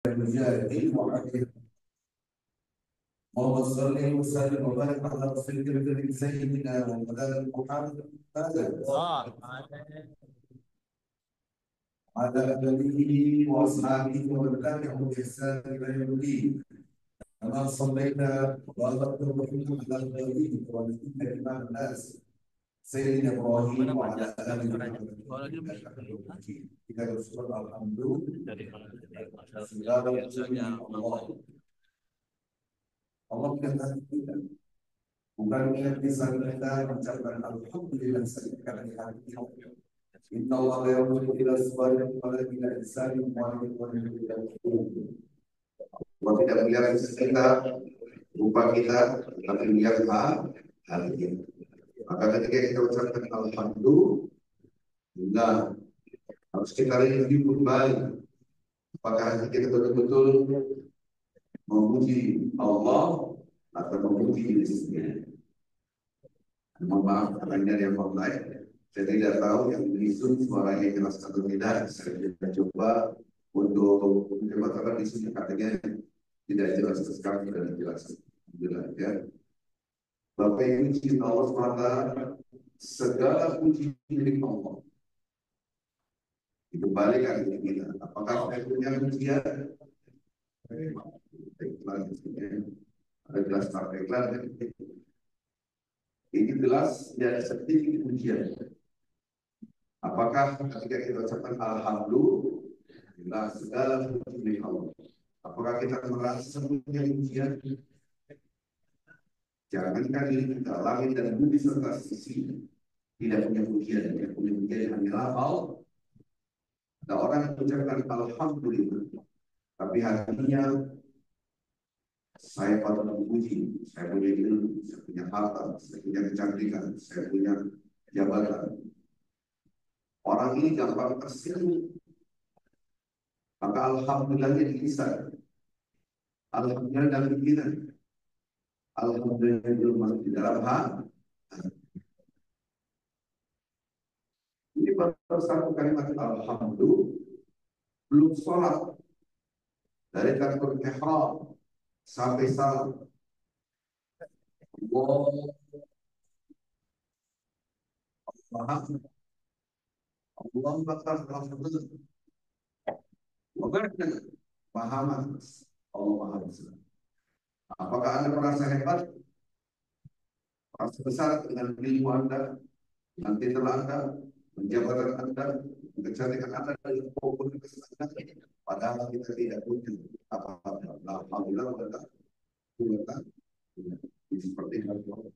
المجاهدين وعليه. اللهم صل وسلم وبارك على رسولك الكريم سيدنا ومولانا محمد على آله وأصحابه ومن تبعهم بإحسان إلى يوم الدين. كما صليت وباركت ورحمت على إبراهيم ونبيك إمام الناس سيدنا إبراهيم وعلى آله وصحبه kita bersyukur alhamdulillah segala puji Allah. Allah mengatakan kita bukan bisa kita mengucapkan alhamdulillah sekali hati. Inna Allah yaqulu ila subhanahu wa ta'ala ila insani wa ila Allah tidak melihat kita rupa kita tapi melihat hati kita. Maka ketika kita ucapkan alhamdulillah harus kita review kembali apakah hati kita betul-betul memuji Allah atau memuji diri sendiri. Mohon maaf karena yang online saya tidak tahu yang disun suaranya jelas atau tidak. Saya coba untuk karena di sini katanya tidak jelas sekali dan jelas. Jelas ya. Bapak Ibu cinta Allah SWT, segala puji milik Allah. Dikembalikan ke kita. Apakah saya punya pujian? Ada gelas partai iklan. Ini gelas dan sedikit pujian. Apakah ketika kita ucapkan alhamdulillah segala puji milik Allah? Apakah kita merasa punya pujian? Jangankan kita langit dan bumi serta sisi tidak punya pujian, yang punya pujian hanyalah Allah. Ada orang yang mengucapkan alhamdulillah, tapi hatinya saya patut memuji, saya punya ilmu, saya punya harta, saya punya kecantikan, saya punya jabatan. Orang ini gampang tersinggung. Maka alhamdulillahnya di lisan, alhamdulillah dalam pikiran, alhamdulillah belum masuk di dalam hati. Ini baru satu kalimat alhamdulillah, belum sholat dari takbir ihram sampai salam. Allah bakal alhamdulillah. Wabarakallah. Pahaman Allah Maha Besar. Apakah Anda merasa hebat? Merasa besar dengan ilmu Anda, dengan titel Anda, jabatan Anda, kecantikan Anda, dan popularitas Anda? Padahal kita tidak punya apa-apa. Alhamdulillah kita seperti itu.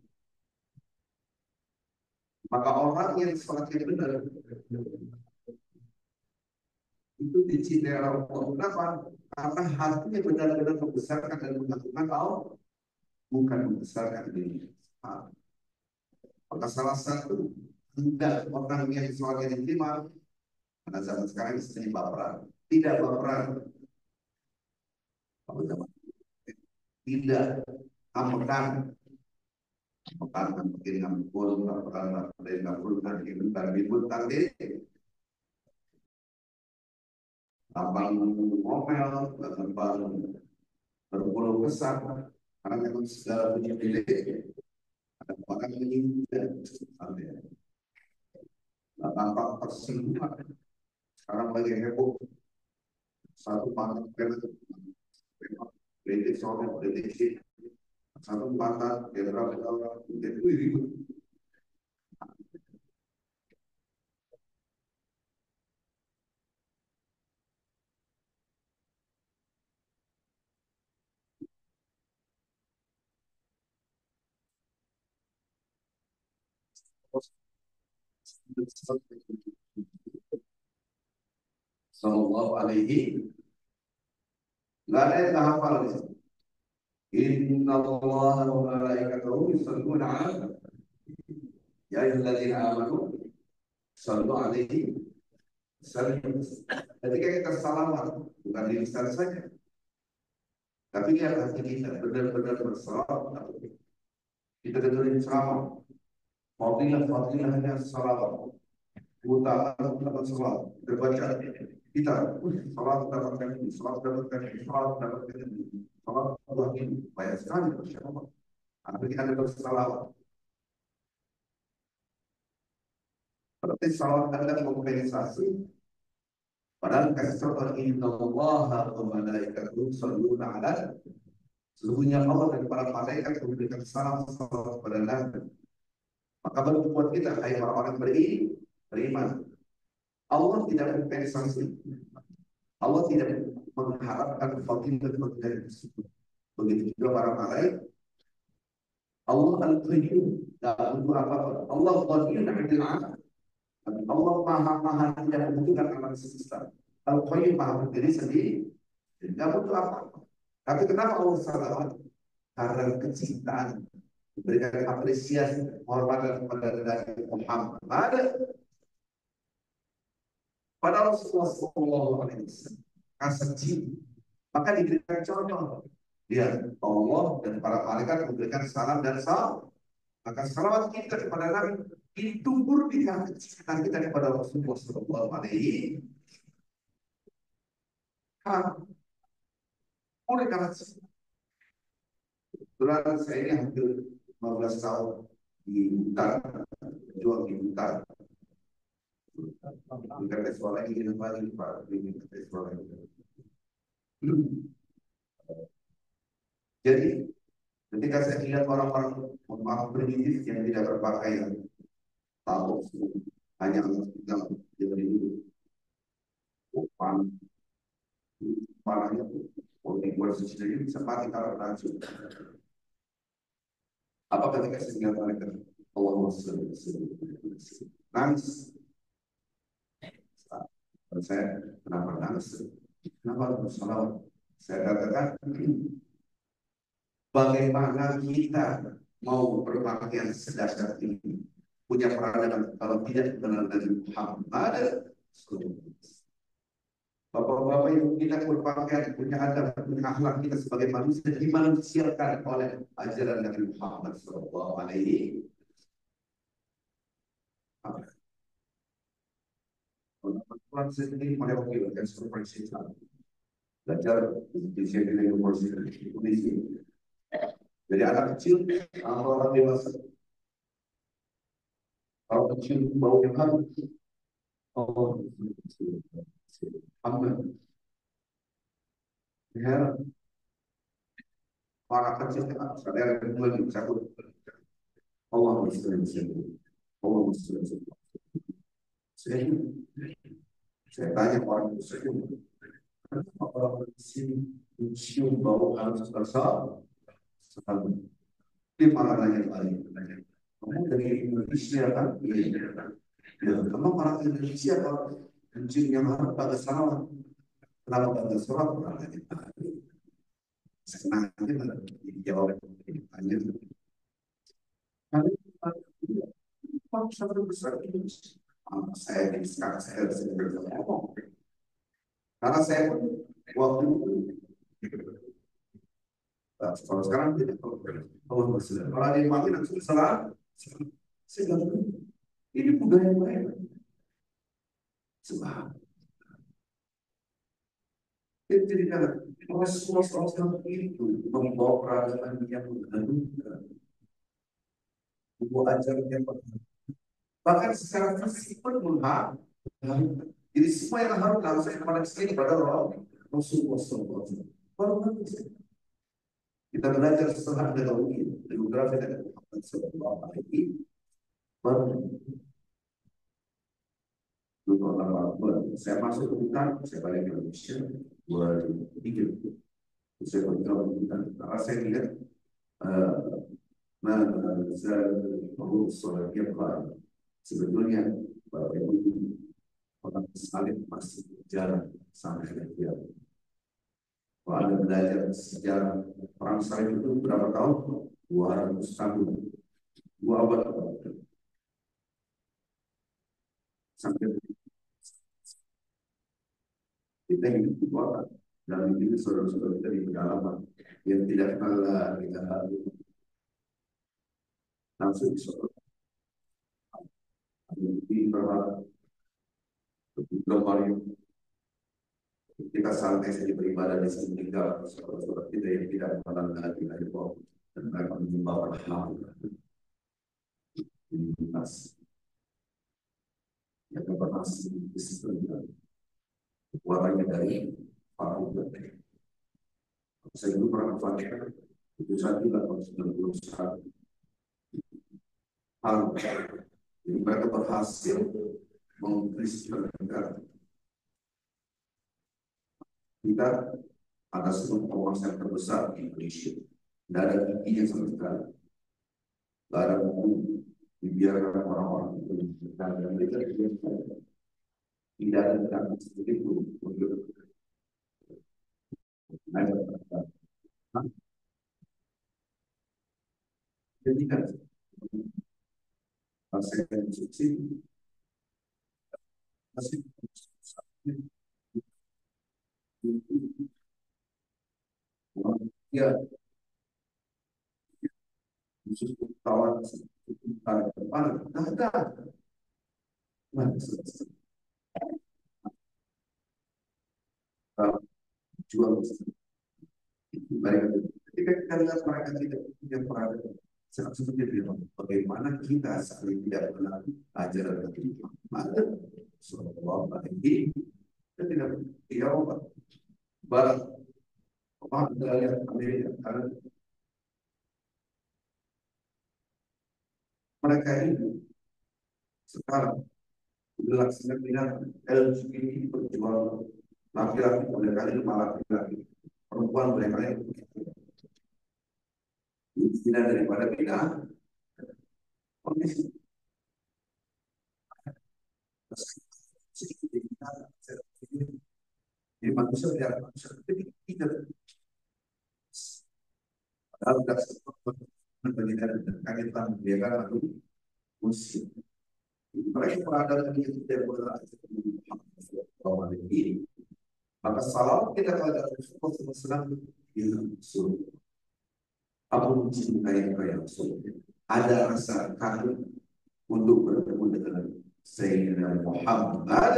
Maka orang yang sholatnya benar itu dicintai Allah. Kenapa? Karena hatinya benar-benar membesarkan dan melakukan Allah, bukan membesarkan dirinya. Maka salah satu tidak orang yang sholatnya diterima pada zaman sekarang ini baperan. Tidak baperan. Tidak amekan. Amekan mungkin ngampul, baperan, ribut tadi. Tampang ngomel, tampang berpuluh besar, karena memang segala punya milik. Ada orang yang tidak sampai. Tampak tersinggung. Sekarang lagi heboh. Satu pantat politik soal politik, satu pantat general itu ribut. Sallallahu alaihi nggak ada yang hafal di sini. Inna Allah wa malaikatahu yusholluna 'alan ya ayyuhalladzina amanu shallu 'alaihi wasallimu. Ketika kita salawat bukan di lisan saja, tapi lihat hati kita benar-benar bersalawat. Kita dengerin ceramah, fadilahnya salawat, utama salawat, berbaca Kita, salat dapatkan ini, salat dapatkan ini, salat dapatkan ini, salat Allah ini, banyak sekali Masya Allah. Apalagi ada bersalawat. Berarti salawat adalah kompensasi. Padahal kasih contoh Inna Allah wa malaikatuhu yusholluna ala. Sesungguhnya Allah dan para malaikat memberikan salam kepada Nabi. Maka baru buat kita, hai orang-orang beriman. Allah tidak kompensasi. Allah tidak mengharapkan fadilah-fadilah tersebut. Begitu juga para malaikat. Allah Al-Qayyum, tidak butuh apa-apa. Allah Ghaniyun 'anil 'alamin. Allah maha tidak membutuhkan amal semesta. Al-Qayyum maha berdiri sendiri, tidak butuh apa-apa. Tapi kenapa Allah salawat? Karena kecintaan, memberikan apresiasi, penghormatan kepada Nabi Muhammad. Ada pada Rasulullah SAW kasih cinta. Maka diberikan contoh. Dia Allah dan para malaikat memberikan salam dan salam. Maka salawat kita kepada Nabi ini tumbuh di kecintaan kita kepada Rasulullah SAW. Oleh karena kebetulan saya ini hampir 15 tahun di hutan, berjuang di hutan. Bukan tes suara ini lagi, Pak. Ini tes suara ini. Jadi, ketika saya lihat orang-orang maaf primitif yang tidak berpakaian, tahu hanya anak kita jadi pan, panahnya untuk buat sendiri bisa mati karena racun. Apa ketika saya lihat mereka Allah nangis, saya kenapa nangis? Kenapa harus salawat? Saya katakan bagaimana kita mau berpakaian sedasar ini, punya peradaban kalau tidak mengenal Nabi Muhammad. Bapak-bapak yang kita berpakaian, punya adab, punya akhlak kita sebagai manusia dimanusiakan oleh ajaran Nabi Muhammad Sallallahu Alaihi Wasallam. Sendiri mewakilkan supervisi Islam. Belajar di sini University Indonesia. Jadi anak kecil, orang dewasa, orang kecil bau yang halus. Oh, aman. Ya, para kecil sadar kedua dicabut. Allah Muslim. Allah Muslim. Saya tanya orang Muslim, kenapa orang di sini mencium bau halus bersama? Di mana nanya balik? Kamu dari Indonesia kan? Iya. Ya, kamu orang Indonesia kalau mencium yang halus pada salah. Kenapa pada salah? Senangnya dijawab tanya. Kalau sangat besar ini, saya sekarang saya ngomong. Karena saya pun waktu kalau sekarang tidak kalau ada yang mati langsung salah. Saya ini budaya mereka. Sebab jadi kalau Rasulullah itu membawa peradaban yang mengadukan, membawa ajaran yang bahkan secara fisik pun menghargai. Jadi semua yang harus langsung kepada sini pada Rasulullah SAW. Kita belajar setelah ada tauhid, geografi dan Muhammad Sallallahu Alaihi Wasallam. Saya masuk ke hutan, saya balik ke Indonesia 2003. Saya berjalan ke hutan, karena saya lihat sebetulnya Bapak Ibu orang salib masih berjalan sampai akhir. Kalau Anda belajar sejarah perang salib itu berapa tahun? 200 tahun, 2 abad sampai kita hidup di kota dan ini saudara-saudara kita di pedalaman yang tidak kenal kita langsung disorot. Di beberapa Kita santai saja beribadah di sini, tinggal saudara-saudara kita yang tidak mengenal lagi Allah dan mereka menyembah Rahman di nas yang berhasil disebutkan warnanya dari Pak. Saya dulu pernah membaca itu 1891 hal. Jadi mereka berhasil mengkristenkan kita. Ada sebuah penguasa yang terbesar di Indonesia. Tidak ada giginya sama sekali. Tidak ada buku. Dibiarkan orang-orang itu dan mereka tidak ada gerakan seperti itu untuk jadi kan saya instruksi masih ya khusus kawan depan ada jual mereka ketika kita lihat mereka tidak punya peradaban sangat seperti itu bagaimana kita saling tidak kenal ajaran Nabi Muhammad sallallahu alaihi kita tidak di Eropa Barat kita lihat Amerika karena mereka ini sekarang dilaksanakan LGBT berjual laki-laki boleh kali malah laki-laki perempuan boleh kali tidak daripada beda kondisi jadi manusia tidak manusia tidak padahal tidak seperti pendidikan dan kagetan dia kan lalu musik mereka peradaban yang tidak berlaku ini maka salah kita kepada Rasulullah SAW yang suruh aku mencintai Rasul ada rasa kangen untuk bertemu dengan Sayyidina Muhammad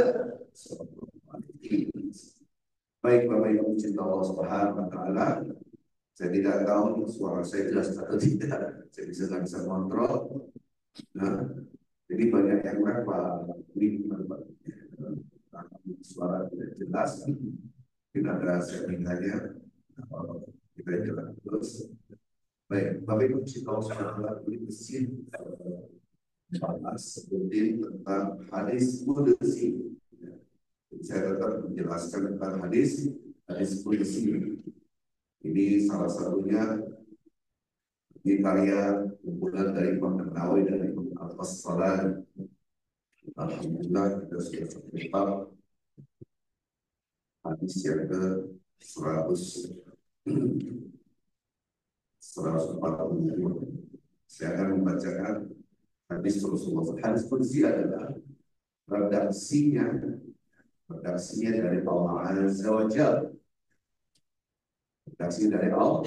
baik Bapak Ibu cinta Allah Subhanahu wa taala. Saya tidak tahu suara saya jelas atau tidak. Saya bisa kontrol. Nah, jadi banyak yang Pak ini suara tidak jelas. Tidak ada settingannya. Kita jalan terus. Baik, Bapak Ibu cinta Allah Subhanahu wa taala ini mesin sebutin tentang hadis qudsi. Saya tetap menjelaskan tentang hadis qudsi. Ini salah satunya di karya kumpulan dari Imam Nawawi dan Imam Al-Asqalani. Alhamdulillah kita sudah sampai hadis yang ke 140. Saya akan membacakan hadis Rasulullah. Hadis qudsi adalah redaksinya dari Allah Azza wa Jalla. Redaksi dari Allah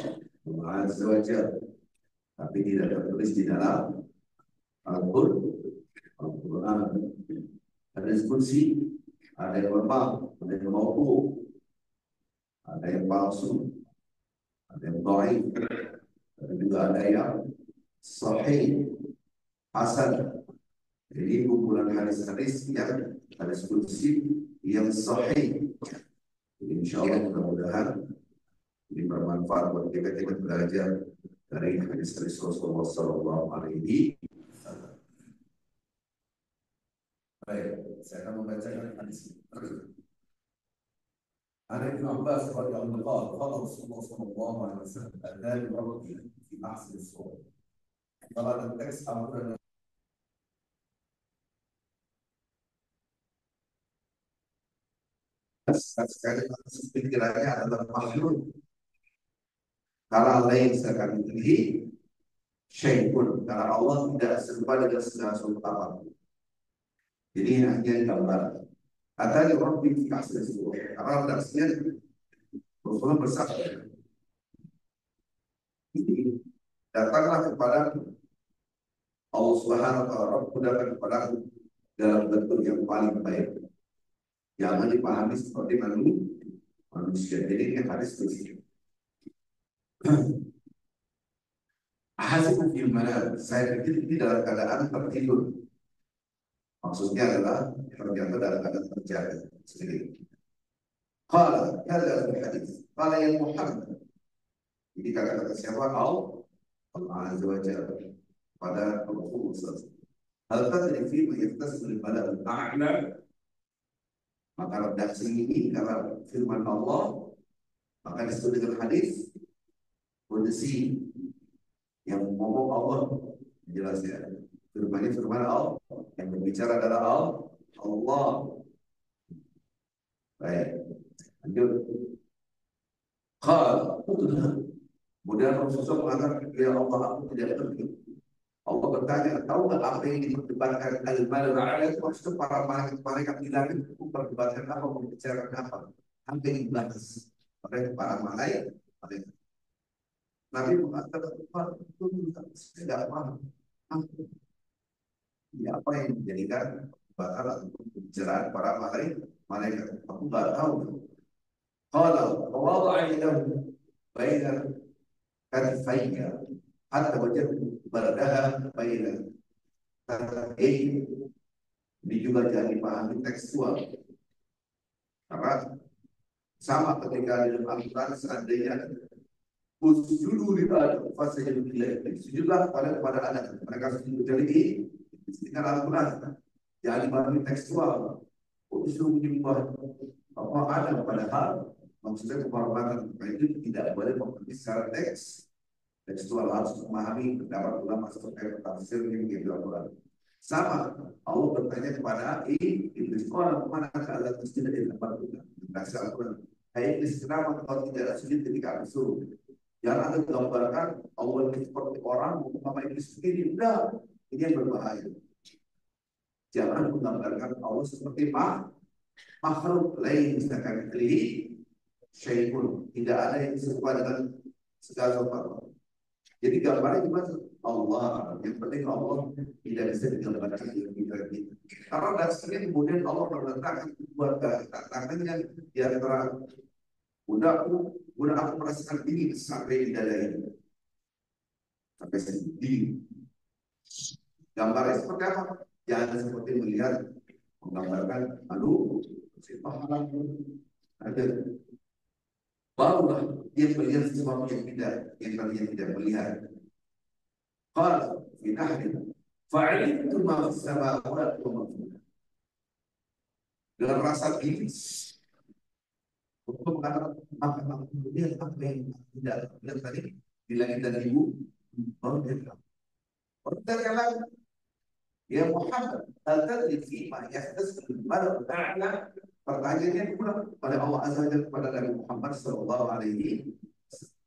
Azza wa Jalla, tapi tidak tertulis di dalam Al-Quran. Hadis qudsi ada yang lemah, ada yang mauquf, ada yang palsu, ada yang dhaif, dan juga ada yang sahih, hasan. Jadi kumpulan hadis-hadis yang hadis qudsi yang sahih. Jadi insya Allah mudah-mudahan ini bermanfaat buat kita belajar dari hadis-hadis Rasulullah Sallallahu Alaihi Wasallam. Baik, saya akan membacakan hadis ini. Ibn Abbas radhiyallahu anhu qala Rasulullah Sallallahu Alaihi Wasallam adzan rabbi fi ahsan as-suwar. Kalau ada teks Al-Quran sekali pikirannya adalah makhluk. Karena lain sekali ini syai'un, karena Allah tidak serupa dengan segala sesuatu apapun. Jadi hanya gambar. Atau orang pikir asli semua. Karena redaksinya Rasulullah bersabda. Ini datanglah kepada Allah Subhanahu wa taala, Rabb datang kepada dalam bentuk yang paling baik. Jangan dipahami seperti manusia. manusia. Jadi ini hadis itu. Hasil film mana? Saya pikir ini dalam keadaan tertidur. Maksudnya adalah ternyata dalam keadaan terjaga sendiri. Qala hadza fi hadis. Qala ya Muhammad. Jadi kata-kata siapa? Allah Azza wa Jalla pada Rasulullah. Hal tadri fi ma yattasil pada al-a'la. Maka redaksi ini karena firman Allah maka disebut dengan hadis kondisi yang ngomong Allah menjelaskan firman Allah yang berbicara adalah Allah. Baik, lanjut. Qala kemudian Rasulullah mengatakan ya Allah aku tidak ngerti. Allah bertanya, tahu nggak apa yang diperdebatkan al-mala'u a'la itu maksudnya para malaikat di langit itu memperdebatkan apa, membicarakan apa, apa yang dibahas oleh para malaikat. Nabi mengatakan, Pak, itu saya tidak paham. Ya, apa yang menjadikan bakal untuk pembicaraan para malaikat? Aku nggak tahu. Kalau wada'a lahu baina katifayya hatta wajadtu bardaha baina katifayya. Ini juga jadi dipahami tekstual. Karena sama ketika di dalam Al-Quran seandainya usjudu li Adam fasajadu illa iblis. Sujudlah kepada Adam. Mereka sujud dari istilah Al-Quran. Jangan dipahami tekstual. Usjudu menyembah Allah Adam padahal maksudnya kehormatan. Maka itu tidak boleh mengerti secara tekstual, harus memahami pendapat ulama seperti tafsir yang di Al-Quran. Sama, Allah bertanya kepada iblis, orang mana Allah tidak di tempat kita. Kasih Al-Quran. Hai iblis, kenapa kau tidak sujud ketika aku suruh? Jangan ada gambarkan Allah ini seperti orang, sama iblis sendiri. Enggak, ini yang berbahaya. Jangan menggambarkan Allah seperti makhluk lain, misalkan kli, syai'un. Tidak ada yang serupa dengan segala sesuatu. Jadi gambarnya gimana? Allah, yang penting Allah tidak bisa digambarkan dengan kita. Karena dasarnya kemudian Allah meletakkan buat tangannya di antara budakku merasakan ini sampai di dada ini, sampai sini. Gambarnya seperti apa? Jangan seperti melihat menggambarkan, aduh, pahala ada. Barulah dia melihat sesuatu yang kalian tidak melihat. Qala fi nahrin fa'alimtu ma fis samawati wa ma fil ardh. Dengan rasa iblis untuk mengatakan apa lihat apa yang tidak lihat tadi di langit dan di bumi. Baru dia bilang, bertanya ya Muhammad, hal tadri fi ma yahtasbu al-mala'u a'la. Pertanyaannya pula pada Allah Azza wa Jalla kepada Nabi Muhammad sallallahu alaihi wasallam.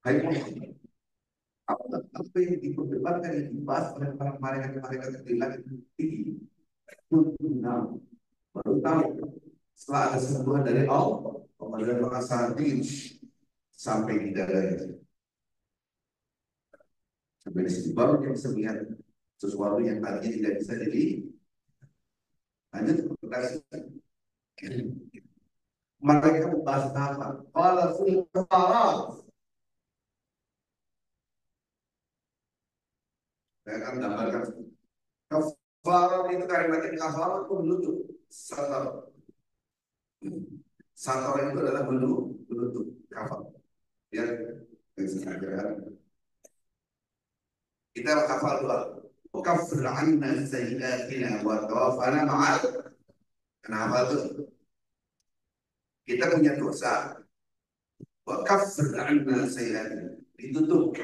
Hai Muhammad, apa yang diperdebatkan yang dibahas oleh para malaikat di langit tinggi? Baru tahu setelah ada sentuhan dari Allah, kemudian merasa tinggi sampai di dadanya. Sampai di situ baru dia bisa melihat sesuatu yang tadinya tidak bisa dilihat. Lanjut mereka membahas apa? Qala fil kafarat. Saya akan gambarkan kafarat itu kalimatnya kafarat itu menutup satar. Satar itu adalah menutup kafar. Ya, kita hafal dua. Kafir anna sayyiatina wa tawafana ma'al. Kenapa tuh? Kita punya dosa. Wa kafir anna sayyiatina. Ditutup.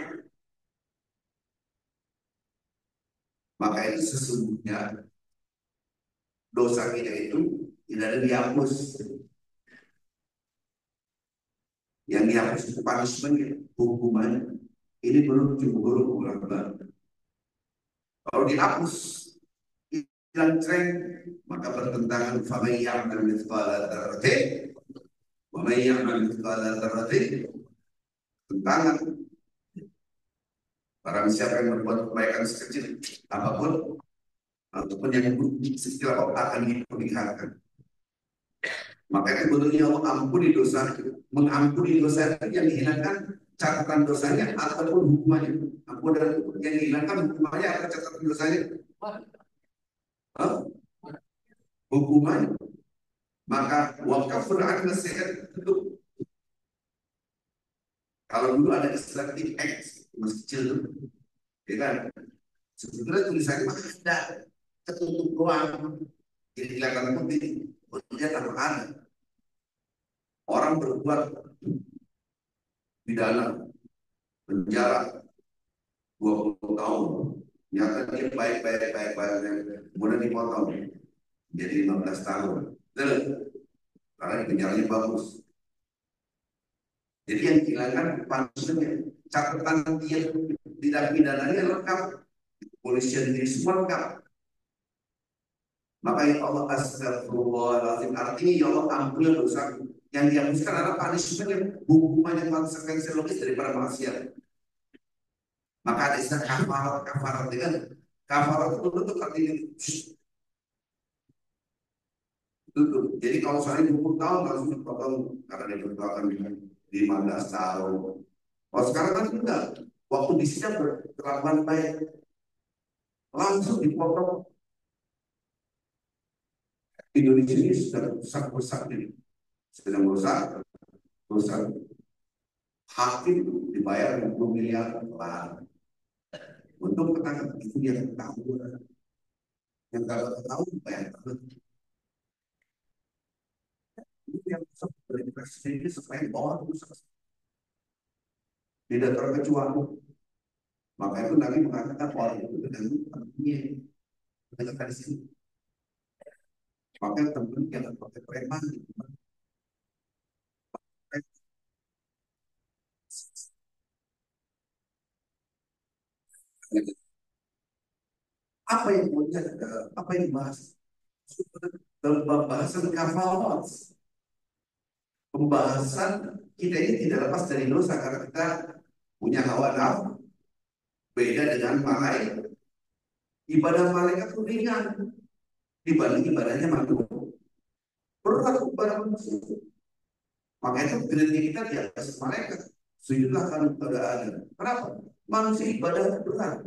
Maka itu sesungguhnya dosa kita itu tidak ada dihapus. Yang dihapus itu punishment, hukuman. Ini belum jumhur ulama. Kalau dihapus hilang tren, maka bertentangan faman ya'mal mithqala dzarratin wa man ya'mal mithqala dzarratin. Tentangan. Barang siapa yang berbuat kebaikan sekecil apapun ataupun yang buruk sekecil apapun akan diperlihatkan. Makanya sebetulnya Allah ampuni dosa, mengampuni dosa itu yang dihilangkan catatan dosanya ataupun hukumannya. Ampunan yang dihilangkan hukumannya atau catatan dosanya? Hah? Hukumannya. Maka wakafur an nasihat itu, kalau dulu ada istilah X masih kecil tuh, ya kan? Sebetulnya tulisannya masih ada, tertutup doang, jadi kelihatan putih, bentuknya tanpa ada. Orang berbuat pidana penjara 20 tahun, nyata dia baik, kemudian dipotong jadi 15 tahun. Karena di penjaranya bagus. Jadi yang kehilangan punishmentnya, catatan dia tidak pidananya lengkap, polisian diri semua lengkap. Maka ya Allah astagfirullahaladzim, artinya ya Allah ampuni dosa. Yang dihapuskan adalah punishment yang hukumannya konsekuensi logis daripada maksiat. Maka ada istilah kafarat dengan kafarat itu bentuk artinya tutup. Jadi kalau saya 20 tahun langsung dipotong karena dia berkelakuan dengan 15 tahun. Kalau sekarang kan enggak. Waktu di sini berkelakuan baik, langsung dipotong. Indonesia ini sudah rusak ini, sedang rusak. Hakim dibayar 20 miliar lah untuk ketangkap itu dia tahu. Yang kalau tahu bayar itu yang berinvestasi ini supaya orang rusak tidak terkecuali. Maka itu Nabi mengatakan orang itu dengan dunia dengan di sini. Maka teman jangan pakai preman. Apa yang punya apa yang dibahas dalam pembahasan kafarat, pembahasan kita ini tidak lepas dari dosa karena kita punya hawa nafsu. Beda dengan malaikat, ibadah malaikat itu ringan dibanding ibadahnya makhluk, berat ibadah manusia. Maka itu gereja kita di atas malaikat. Sujudlah kalau pada Adam. Kenapa? Manusia ibadah berat.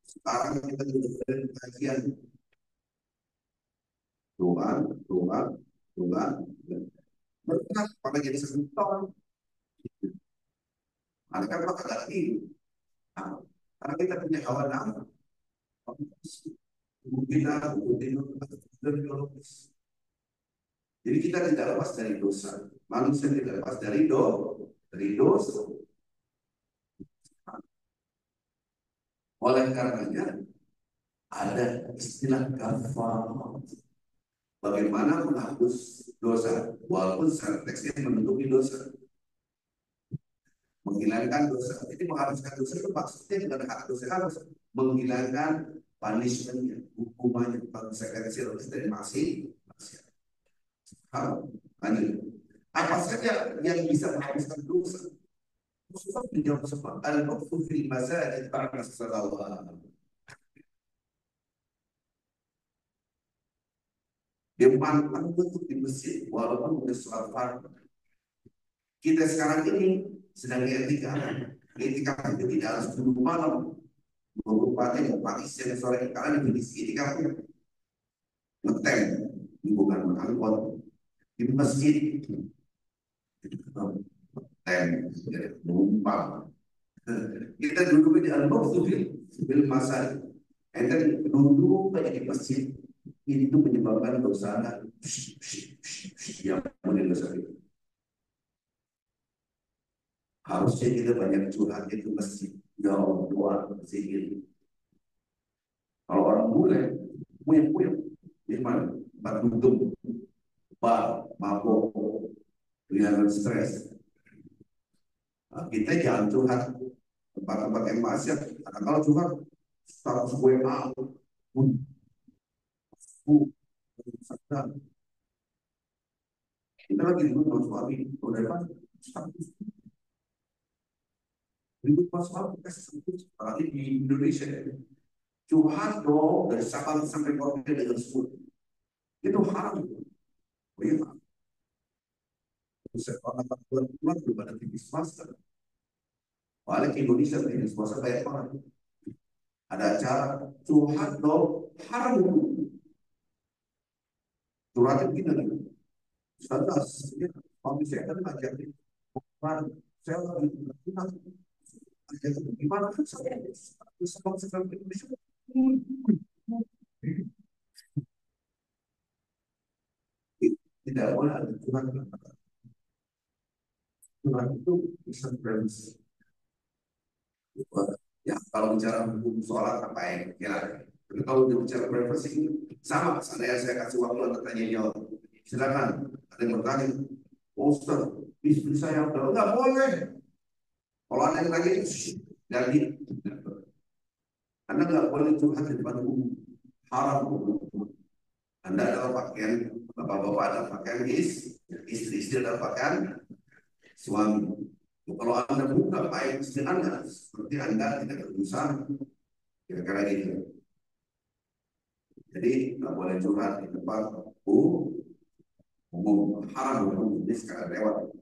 Sekarang kita juga kajian Tuhan, berat pada jadi sebentar. Malaikat maka gak tidur. Karena kita punya hawa nafsu. Tubuh kita, biologis. Jadi kita tidak lepas dari dosa. Manusia tidak lepas dari dosa. Oleh karenanya ada istilah kafarat. Bagaimana menghapus dosa, walaupun secara teksnya menutupi dosa, menghilangkan dosa. Jadi menghapuskan dosa itu maksudnya bukan hak dosa harus menghilangkan punishmentnya, hukumannya, konsekuensi logis dari maksiat. Lanjut. Apa saja yang bisa menghapuskan dosa? Khususnya menjawab sebab al-waqfu fil masajid ba'da salawat. Dia pantang untuk di masjid walaupun udah sholat fardu. Kita sekarang ini sedang etika. Etika itu tidak harus dulu malam. Berupaya pagi siang sore karena definisi etika itu ngetem, bukan mengangkut di masjid. Tem, numpang. Kita duduk di al-waqfu fil masajid. Ente duduk aja di masjid. Itu menyebabkan dosa yang dosa itu. Harusnya kita banyak curhat itu masjid. Ya Allah, doa, zikir. Kalau orang bule, puyeng, di mana? Tempat duduk, bar, mabok, kehilangan stres. Nah, kita jangan curhat tempat-tempat yang maksiat. Karena kalau curhat, status gue mau, kita lagi ribut sama suami, udah depan status ribut sama suami, kasih status, apalagi di Indonesia ya. Curhat dong dari Sabang sampai Merauke dengan sebut. Itu haram. Oh iya, orang bulan belum ada TV swasta. Balik ke Indonesia, TV swasta banyak banget. Ada acara curhat dong, haram. Curhatnya begini, Ustaz, ya, suami saya kan ngajarin, saya lagi gimana kan saya sebab sekarang Indonesia tidak boleh ada curhat. Curhat itu bisa berhasil. Ya, kalau bicara hukum sholat apa yang ya, tapi kalau bicara privacy sama. Saya kasih waktu untuk tanya jawab. Silakan. Ada yang bertanya, oh, Ustaz, istri saya udah nggak boleh. Kalau ada yang lagi, jadi Anda nggak boleh curhat di depan umum. Haram. Anda adalah pakaian, bapak-bapak adalah pakaian istri adalah pakaian suami. Kalau Anda buka aib istri Anda, seperti Anda tidak berusaha, kira-kira gitu. Jadi nggak boleh curhat di tempat umum, haram umum, ini sekarang lewat.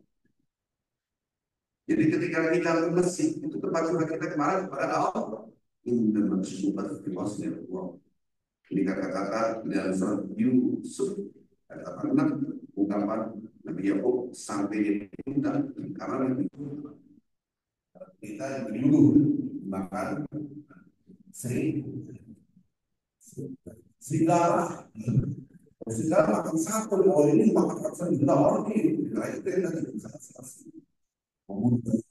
Jadi ketika kita ke masjid, itu tempat curhat kita kemarin kepada Allah. Ini maksudnya di Allah. Ini kata-kata dalam surat Yusuf kata 6 ungkapan Nabi Yakub sampai diundang karena kita dulu makan segala makan satu orang ini makan segala orang ini itu nanti membunuh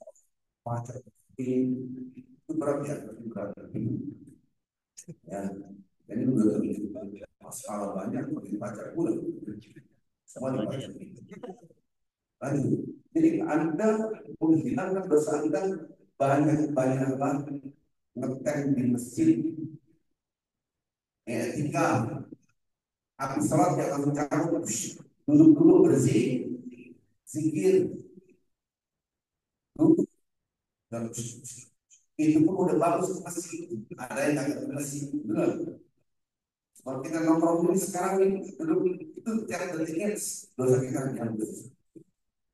pacar itu berarti ya. Ini udah masalah banyak bagi pacar pula. Semua dibaca. Jadi Anda menghilangkan dosa Anda banyak-banyaklah ngetek di masjid. Ketika aku salat yang langsung cabut, duduk dulu bersih, zikir, duduk dan itu pun udah bagus masih ada yang agak bersih, benar. Kalau kita nongkrong ini sekarang ini itu tiap detiknya dosa kita yang besar.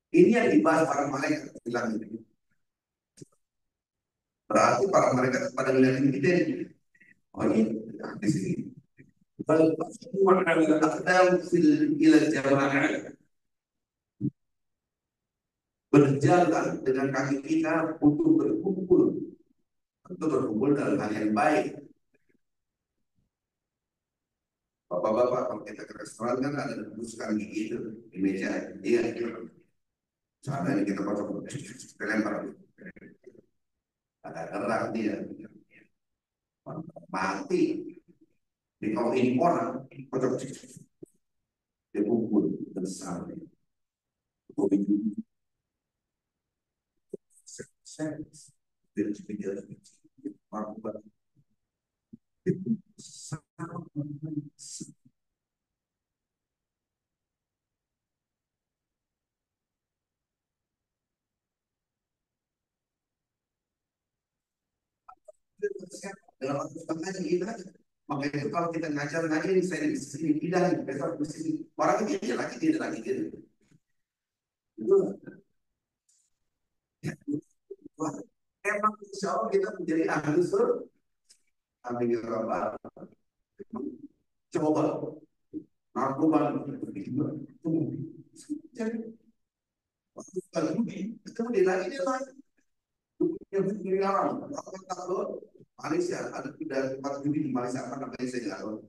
Ini yang dibahas para malaikat bilang ini. Berarti para malaikat pada ngeliatin kita. Oh ini di sini. Kalau berjalan dengan kaki kita untuk berkumpul dalam hal yang baik. Bapak-bapak kalau kita ke restoran kan ada buskan gigi itu di meja. Iya, sana ini kita potong, kita lempar. Ada gerak dia, mati. Di kalau ini orang, potong, dia kumpul besar. Dalam waktu setengah kita makanya itu kalau kita ngajar saya di sini bidang besok di sini orang itu lagi gitu itu emang insya Allah kita menjadi ahli surga amin ya rabbal coba narkoba jadi waktu lagi kemudian lagi dia lagi yang orang Malaysia ada tidak tempat judi di Malaysia apa namanya saya nggak tahu.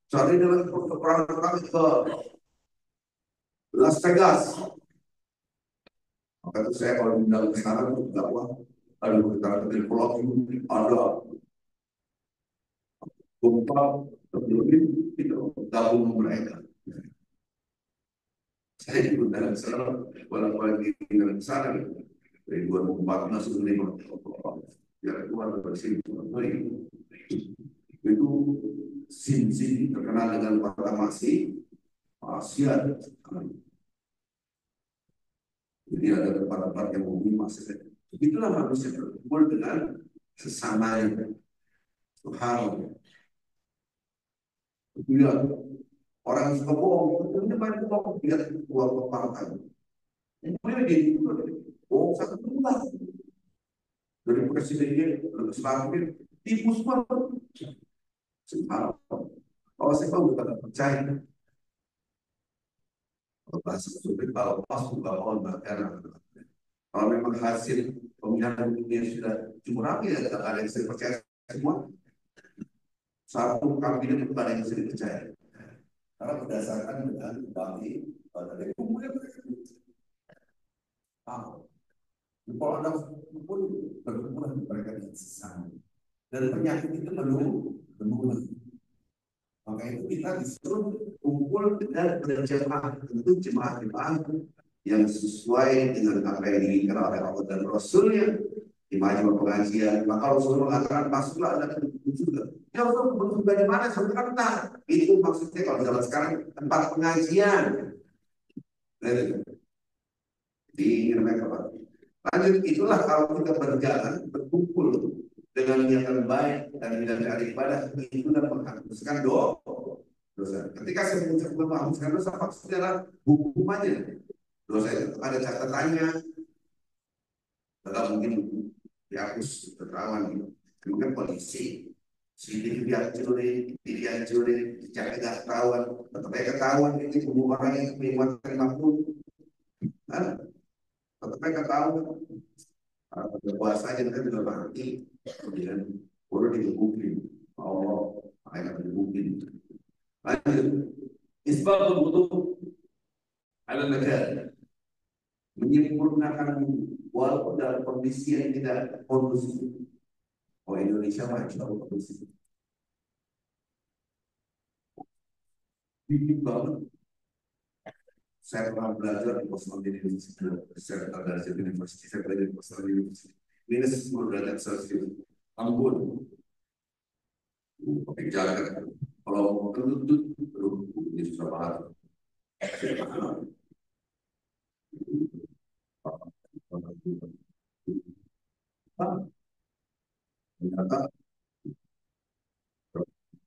Soalnya dalam perang ke Las Vegas, maka itu saya kalau diundang ke sana itu dakwah, aduh kita di pulau ini ada gempa terjadi itu gabung mereka. Saya diundang ke sana, walaupun di sana dari 2014 ya keluar dari sini itu sin terkenal dengan kata masih Asia. Jadi ada tempat-tempat yang bumi masih. Itulah manusia berkumpul dengan sesamanya. Subhanallah. Iya, orang yang suka bohong, sebetulnya banyak bohong, lihat keluar partai. Ini dia bohong satu bulan dari presidennya, dari selangkir, tipu semua. Subhanallah. Kalau saya tahu bukan percaya, kalau bahasa sulit, kalau pas bukan mohon bahkan. Kalau memang hasil pemilihan dunia sudah cukup rapi, ya ada yang saya percaya semua. Satu kabinet itu ada yang bisa dipercaya. Karena berdasarkan dengan kembali dari umumnya mereka tahu. Kalau Anda pun berhubungan mereka dengan sesama. Dan penyakit itu menurun. Maka itu kita disuruh kumpul dan berjamaah. Tentu jemaah-jemaah yang sesuai dengan apa yang diinginkan oleh Allah dan Rasulnya di majlis pengajian. Maka Rasul mengatakan masuklah Anda ke juga. Ya Rasul bentuk dari mana? Sebentar. Itu maksudnya kalau zaman sekarang tempat pengajian. Jadi ini namanya apa? Lanjut, itulah kalau kita berjalan, berkumpul dengan niatan baik dan dengan cari ibadah, itu dapat menghapuskan dosa. Ketika saya mengucapkan menghapuskan dosa, maksudnya adalah hukumannya. Dosa itu ada catatannya, dalam mungkin dihapus keterangan gitu. Kemudian polisi, sidik dia curi, dicari nggak ketahuan, tetap ketahuan itu semua orang yang menguatkan makhluk, tetap ketahuan. Puasanya kan juga mati, kemudian baru digebukin. Allah, ayat digebukin. Lanjut, isbatul wudu ala negara, menyempurnakan walaupun dalam kondisi yang tidak kondusif. Oh Indonesia masya Allah kondusif. Bikin banget. Saya pernah belajar di Boston University, saya belajar di University, saya belajar di Boston University. Minus 10 derajat Celcius. Ampun, pakai jaket. Kalau mau kentut, ini susah banget. Ternyata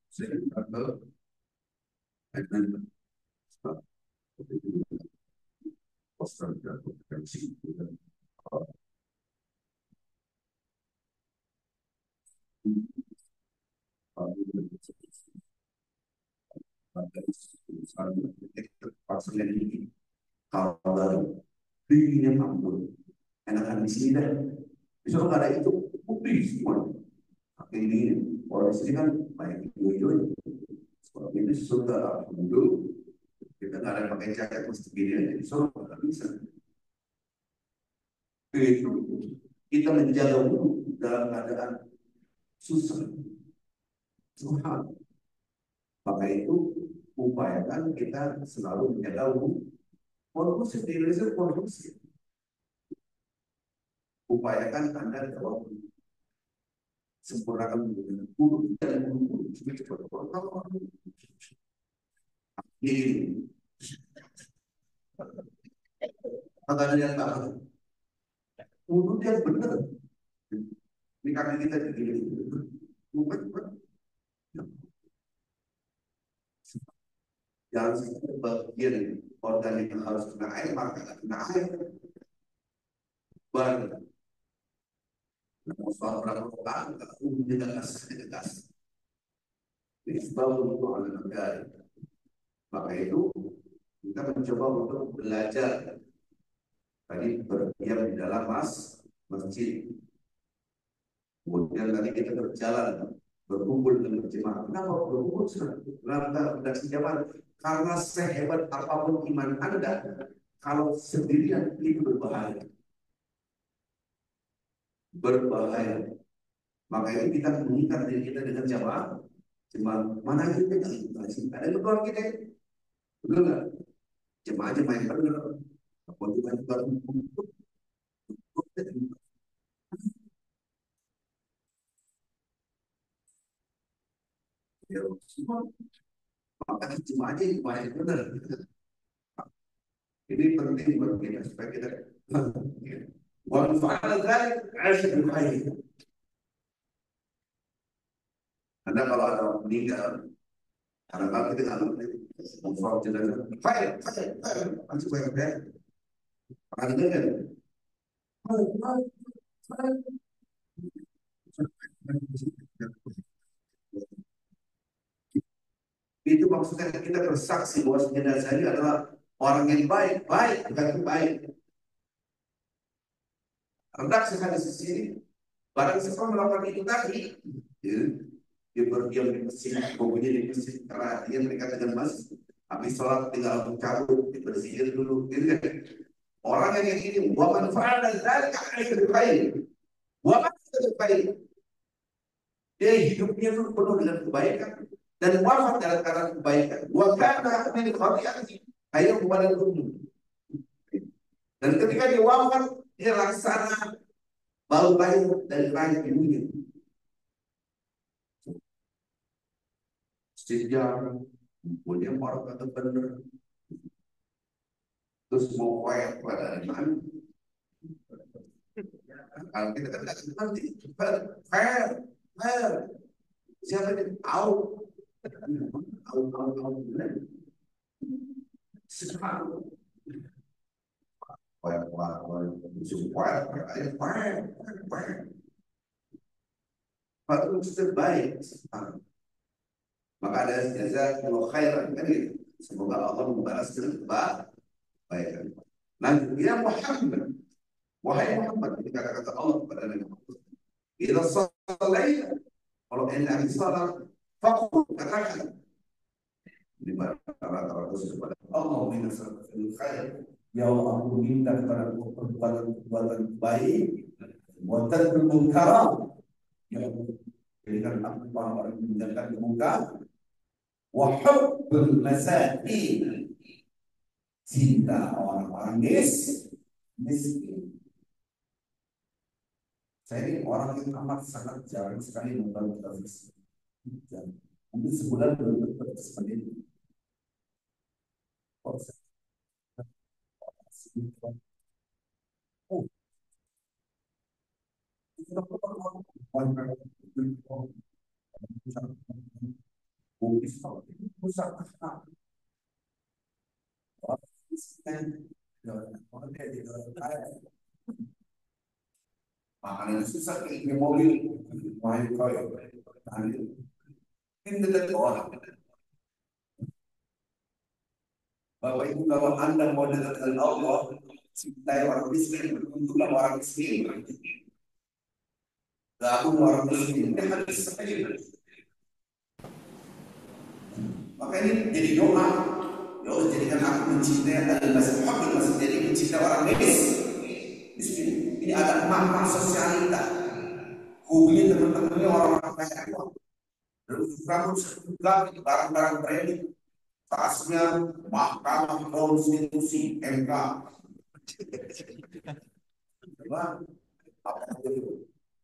saya kata dengan poster dan konferensi dan pasien ini kalau dinginnya ampun enakan di sini dah besok nggak ada itu putih semua pakai dingin kalau di sini kan banyak hijau-hijau seperti ini sudah dulu kita nggak ada pakai jaket mesti gini aja disuruh nggak bisa itu kita menjaga wudhu dalam keadaan susah Tuhan maka itu upayakan kita selalu menjaga wudhu kondusif di Indonesia kondusif upayakan Anda kalau sempurnakan dengan wudhu dan wudhu cepat ini kata dia tak wudhu dia benar di kaki kita begini bukan yang bagian organ yang harus kena air maka kena air baru soal perang tidak gas sebab untuk anak negara maka itu kita mencoba untuk belajar tadi berdiam di dalam masjid kemudian tadi kita berjalan berkumpul dengan jemaah kenapa berkumpul kenapa jemaah karena sehebat apapun iman Anda kalau sendirian itu berbahaya maka itu kita mengikat diri kita dengan jemaah mana kita ada yang berdoa kita betul nggak jemaah yang benar apa juga baru ya semua maka jemaah yang benar ini penting buat kita supaya kita ومن فعل ذلك عاش بالخير Anda kalau ada orang meninggal, kadang-kadang kita nggak ngerti. Membuat jenazah, fire, fire, fire, masih banyak ya. Pernah dengar kan? Itu maksudnya kita bersaksi bahwa jenazah ini adalah orang yang baik, baik, bukan baik. Redaksi hadis di sini, barang siapa melakukan itu tadi, ya, dia berdiam di masjid, pokoknya di masjid karena dia dekat dengan masjid. Habis sholat tinggal mencabut, dibersihin dulu, gitu kan? Orang yang ini, waman fa'ala dzalika alaihi baik, waman baik. Dia hidupnya itu penuh dengan kebaikan dan wafat dalam keadaan kebaikan. Wa kana min khati'ati ayat kepada umum. Dan ketika dia wafat, dia laksana bau bayi dari rahim ibunya. Sejarah, punya orang kata benar. Terus mau kaya pada iman. Kalau kita tidak nanti fair, fair. Siapa yang tahu? Tahu. Sekarang Patut terbaik. Maka ada jazakallahu khairan kan gitu. Semoga Allah membalas dengan kebaikan. Nanti ya Muhammad, wahai Muhammad, ini kata-kata Allah kepada Nabi Muhammad. Bila salat, kalau hendak salat, fakul katakan. Ini kata-kata kepada Allah minasal khair. Ya Allah, aku minta kepada perbuatan baik, buatan bermungkar. Ya Allah, berikan aku orang-orang yang meninggalkan kemungkar. Wa hubbul masakin, cinta orang-orang miskin. Saya ini orang yang amat sangat jarang sekali membantu orang miskin. Mungkin sebulan belum dapat seperti itu. Oh, makanan susah kayak mobil, main koyo, ini tidak orang. Bapak Ibu kalau Anda mau dekat dengan Allah, cintai orang miskin, untuklah orang miskin. Gabung orang miskin, ini harus sekali. Maka ini jadi doa. Ya Allah, jadikan aku mencintai al-masih, masih jadi mencintai orang miskin. Ini ada makna sosialita. Hubungi teman-temannya orang-orang kaya. Lalu kamu juga barang-barang branding. Tasnya Mahkamah Konstitusi MK.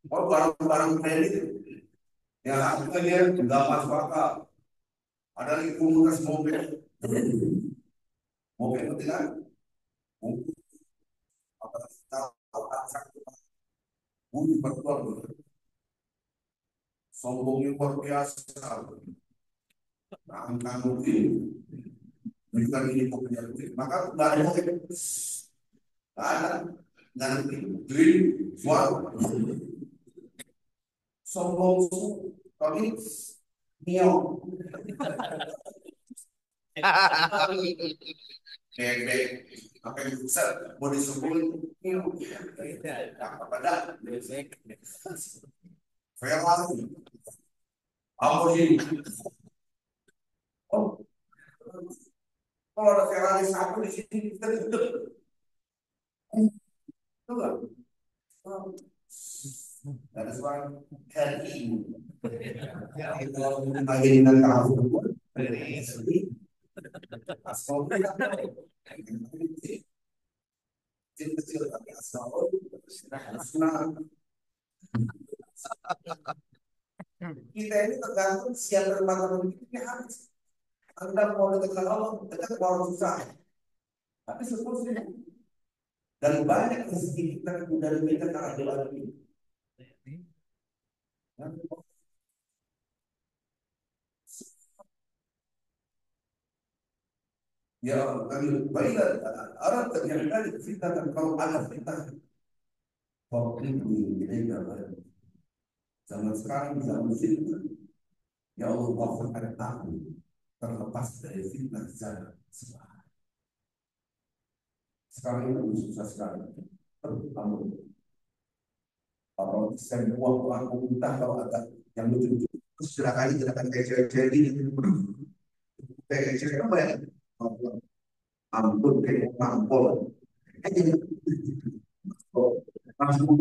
Oh, barang-barang branding. Ya, harganya nggak masuk akal. Ada lagi komunitas mobil. Mobil itu kan? Sombongnya luar biasa. Angka mobil. Bukan ini mobilnya. Maka nggak ada mobil. Nggak ada. Nanti green, wow. Sombong, tapi Mio. Bebek, apa yang bisa mau disebut Mio? Apa dah? Ferrari, Lamborghini. Oh, kalau ada Ferrari satu di sini kita duduk. Tuh, ada suara kali. Lagi dengan tahu. Kecil tapi asal kita ini tergantung siapa teman-teman kita habis. Anda mau dekat Allah, dekat orang susah. Tapi seterusnya dan banyak rezeki kita dari kita karena doa ini. Ya, baiklah, Arab terjadi fitnah kalau ada fitnah. Fakirni ilaika ghadab. Zaman sekarang zaman fitnah. Ya Allah, wafatkan aku terlepas dari fitnah zaman sekarang. Sekarang ini susah sekali. Kamu, kalau semua aku minta kalau ada yang lucu-lucu, silakan kayak cewek-cewek gini. Kayak cewek apa ya? Ampun, kayak ampun. Kayak jadi, oh, langsung